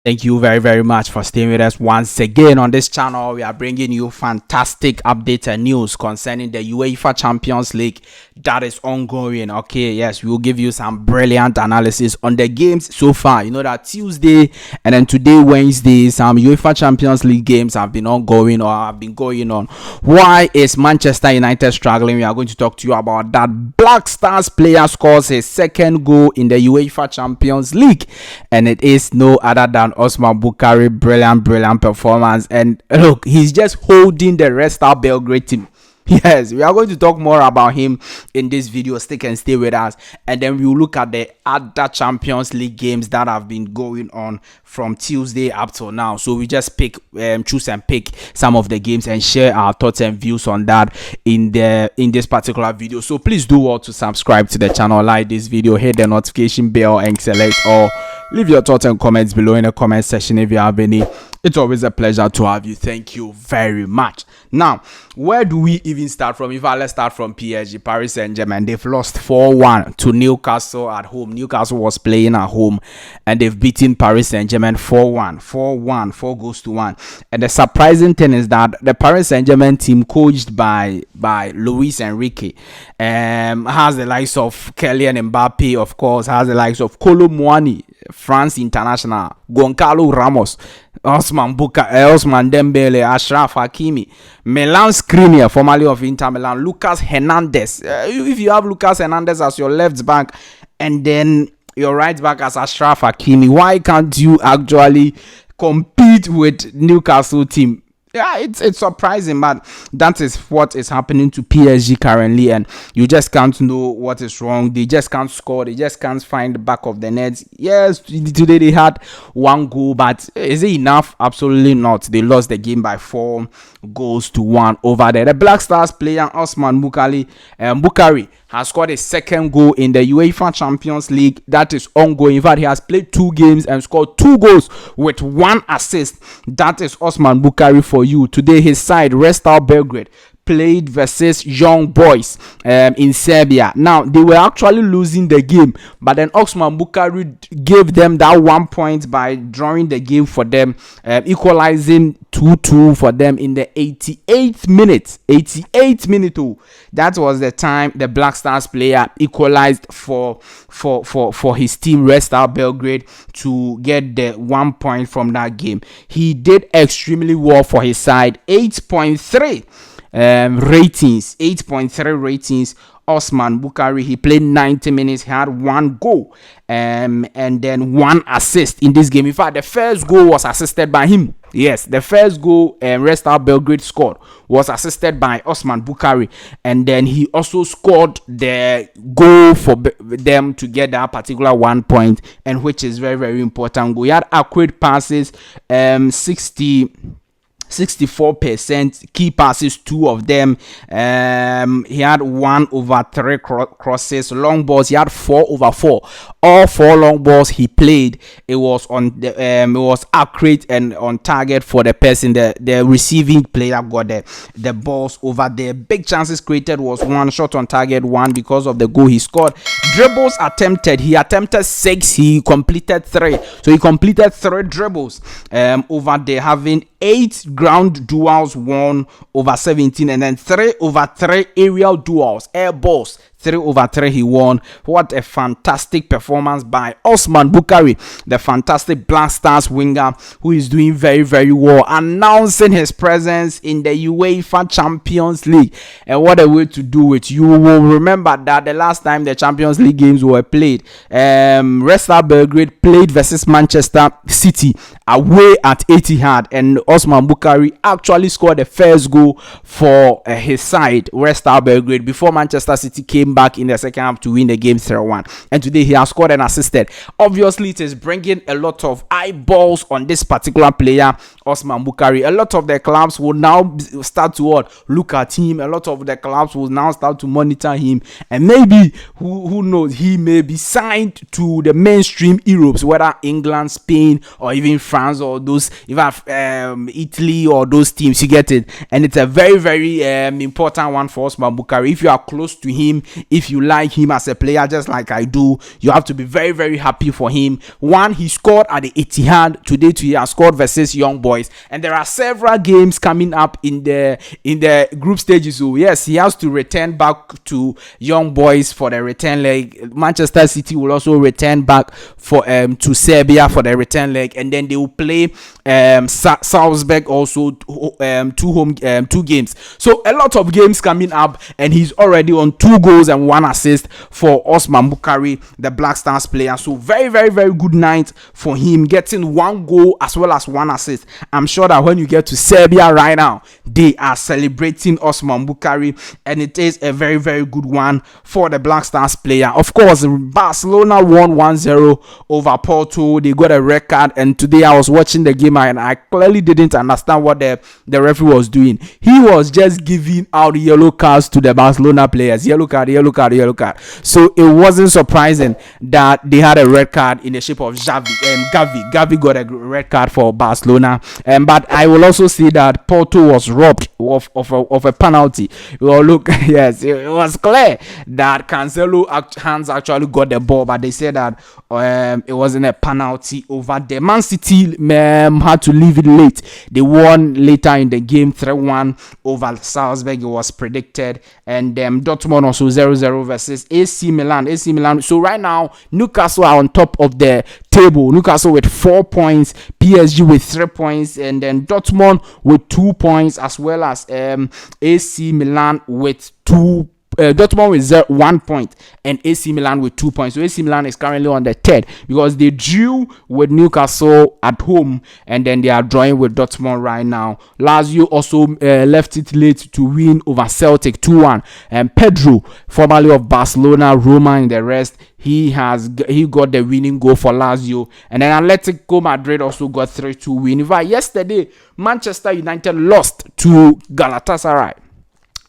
Thank you very, very much for staying with us once again on this channel. We are bringing you fantastic updates and news concerning the UEFA Champions League that is ongoing. Okay, yes, we will give you some brilliant analysis on the games so far. You know that Tuesday and then today, Wednesday, some UEFA Champions League games have been ongoing or have been going on. Why is Manchester United struggling? We are going to talk to you about that. Black Stars player scores his second goal in the UEFA Champions League, and it is no other than Osman Bukari. Brilliant performance, and look, he's just holding the Red Star Belgrade team. Yes, we are going to talk more about him in this video. Stick and stay with us, and then we'll look at the other Champions League games that have been going on from Tuesday up till now. So we just choose and pick some of the games and share our thoughts and views on that in this particular video. So please do well to subscribe to the channel, like this video, hit the notification bell, and select all. Leave your thoughts and comments below in the comment section if you have any. It's always a pleasure to have you. Thank you very much. Now, where do we even start from? Let's start from PSG, Paris St Germain. They've lost 4-1 to Newcastle at home. Newcastle was playing at home, and they've beaten Paris St Germain 4-1, 4-1. And the surprising thing is that the Paris St Germain team, coached by Luis Enrique, has the likes of Kylian Mbappe, of course, has the likes of Kolo Muani, France international, Goncalo Ramos, Osman Bukari, Osman Dembele, Achraf Hakimi, Milan Skriniar, formerly of Inter Milan, Lucas Hernandez. If you have Lucas Hernandez as your left back and then your right back as Achraf Hakimi, why can't you actually compete with Newcastle team? Yeah, it's surprising, but that is what is happening to PSG currently, and you just can't know what is wrong. They just can't score. They just can't find the back of the net. Yes, today they had one goal, but is it enough? Absolutely not. They lost the game by 4-1 over there. The Black Stars player Osman Bukari has scored a second goal in the UEFA Champions League that is ongoing. In fact, he has played 2 games and scored 2 goals with 1 assist. That is Osman Bukari for you. Today, his side, Red Star Belgrade, played versus Young Boys in Serbia. Now, they were actually losing the game, but then Osman Bukari gave them that 1 point by drawing the game for them, equalizing 2-2 for them in the 88th minute. 88th minute. That was the time the Black Stars player equalized for his team, Red Star Belgrade, to get the 1 point from that game. He did extremely well for his side. 8.3 ratings, 8.3 ratings. Osman Bukari, he played 90 minutes, he had 1 goal and then 1 assist in this game. In fact, the first goal was assisted by him. Yes, the first goal Red Star Belgrade scored was assisted by Osman Bukari, and then he also scored the goal for them to get that particular 1 point, and which is very, very important goal. He had accurate passes, 64% key passes, 2 of them. He had 1/3 crosses, long balls. He had 4/4. All 4 long balls he played, it was on the it was accurate and on target for the person. The receiving player got the balls over there. Big chances created was 1, shot on target 1 because of the goal he scored. Dribbles attempted, he attempted 6, he completed 3. So he completed 3 dribbles over there, having 8 ground duels won over 17, and then 3/3 aerial duels, air balls, 3/3 he won. What a fantastic performance by Osman Bukari, the fantastic Black Stars winger, who is doing very, very well, announcing his presence in the UEFA Champions League. And what a way to do it. You will remember that the last time the Champions League games were played, Red Star Belgrade played versus Manchester City away at Etihad, and Osman Bukari actually scored the first goal for his side, Red Star Belgrade, before Manchester City came back in the second half to win the game 3-1. And today he has scored and assisted. Obviously, it is bringing a lot of eyeballs on this particular player, Osman Bukari. A lot of the clubs will now start to look at him. A lot of the clubs will now start to monitor him, and maybe who knows, he may be signed to the mainstream Europes, whether England, Spain, or even France, or those Italy or those teams. You get it, and it's a very very important one for Osman Bukari. If you are close to him, if you like him as a player, just like I do, you have to be very very happy for him. One, he scored at the Etihad today. He has scored versus Young Boys, and there are several games coming up in the group stages. So yes, he has to return back to Young Boys for the return leg. Manchester City will also return back for to Serbia for the return leg, and then they will play Salzburg also, two games. So a lot of games coming up, and he's already on 2 goals and 1 assist for Osman Bukari, the Black Stars player. So very very very good night for him, getting 1 goal as well as 1 assist. I'm sure that when you get to Serbia right now, they are celebrating Osman Bukari, and it is a very very good one for the Black Stars player. Of course, Barcelona won 1-0 over Porto. They got a red card, and today I was watching the game and I clearly didn't understand what the referee was doing. He was just giving out yellow cards to the Barcelona players. Yellow card, yellow card, yellow card. So it wasn't surprising that they had a red card in the shape of Gavi. Gavi got a red card for Barcelona. But I will also say that Porto was robbed of a penalty. Well, look, yes, it was clear that Cancelo hands actually got the ball, but they said that it wasn't a penalty over there. Man City had to leave it late. They won later in the game 3-1 over Salzburg. It was predicted. And Dortmund also 0-0 versus AC Milan. So right now, Newcastle are on top of the table. Newcastle with 4 points, PSG with 3 points, and then Dortmund with 2 points, as well as AC Milan with 2 Dortmund with 1 point and AC Milan with 2 points. So AC Milan is currently on the 3rd because they drew with Newcastle at home, and then they are drawing with Dortmund right now. Lazio also left it late to win over Celtic 2-1. And Pedro, formerly of Barcelona, Roma, and the rest, he got the winning goal for Lazio. And then Atletico Madrid also got 3-2 win. In fact, yesterday Manchester United lost to Galatasaray,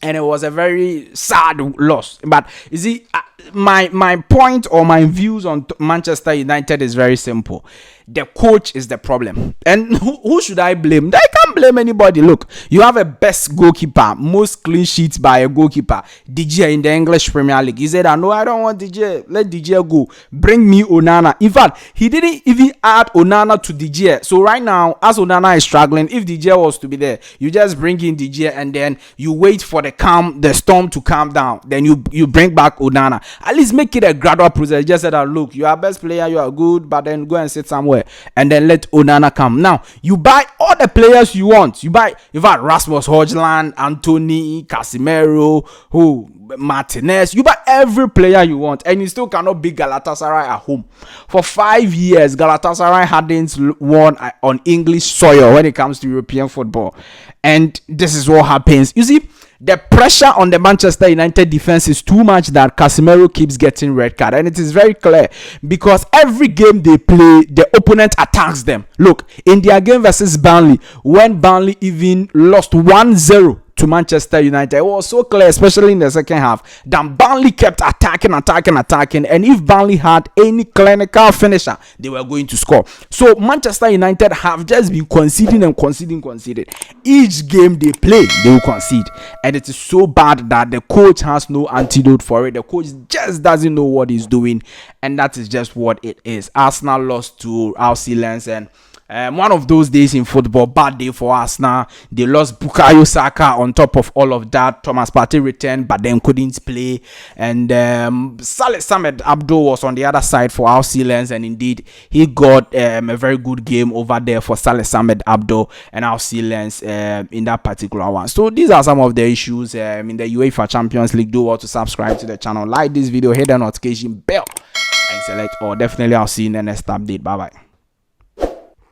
and it was a very sad loss. But you see, my point or my views on Manchester United is very simple. The coach is the problem. And who should I blame? I can't blame anybody. Look, you have a best goalkeeper, most clean sheets by a goalkeeper, DJ in the English Premier League. He said, no, I don't want DJ. Let DJ go. Bring me Onana. In fact, he didn't even add Onana to DJ. So right now, as Onana is struggling, if DJ was to be there, you just bring in DJ and then you wait for the storm to calm down. Then you bring back Onana. At least make it a gradual process. Just say that, look, you are best player, you are good, but then go and sit somewhere and then let Onana come. Now you buy all the players you want. You buy, in fact, Rasmus Højlund, Anthony, Casemiro, Martinez. You buy every player you want, and you still cannot beat Galatasaray at home. For 5 years, Galatasaray hadn't won on English soil when it comes to European football, and this is what happens. You see, the pressure on the Manchester United defense is too much that Casemiro keeps getting red card, and it is very clear because every game they play, the opponent attacks them. Look, in their game versus Burnley, when Burnley even lost 1-0 to Manchester United, it was so clear, especially in the second half, that Burnley kept attacking, and if Burnley had any clinical finisher, they were going to score. So Manchester United have just been conceding. Each game they play, they will concede, and it is so bad that the coach has no antidote for it. The coach just doesn't know what he's doing, and that is just what it is. Arsenal lost to RC Lens, and one of those days in football, bad day for Arsenal. They lost Bukayo Saka. On top of all of that, Thomas Partey returned but then couldn't play, and Samed Abdo was on the other side for RC Lens, and indeed he got a very good game over there for Samed Abdo and RC Lens in that particular one. So these are some of the issues in the UEFA Champions League. Do want to subscribe to the channel, like this video, hit the notification bell, and select all. Definitely I'll see you in the next update. Bye bye.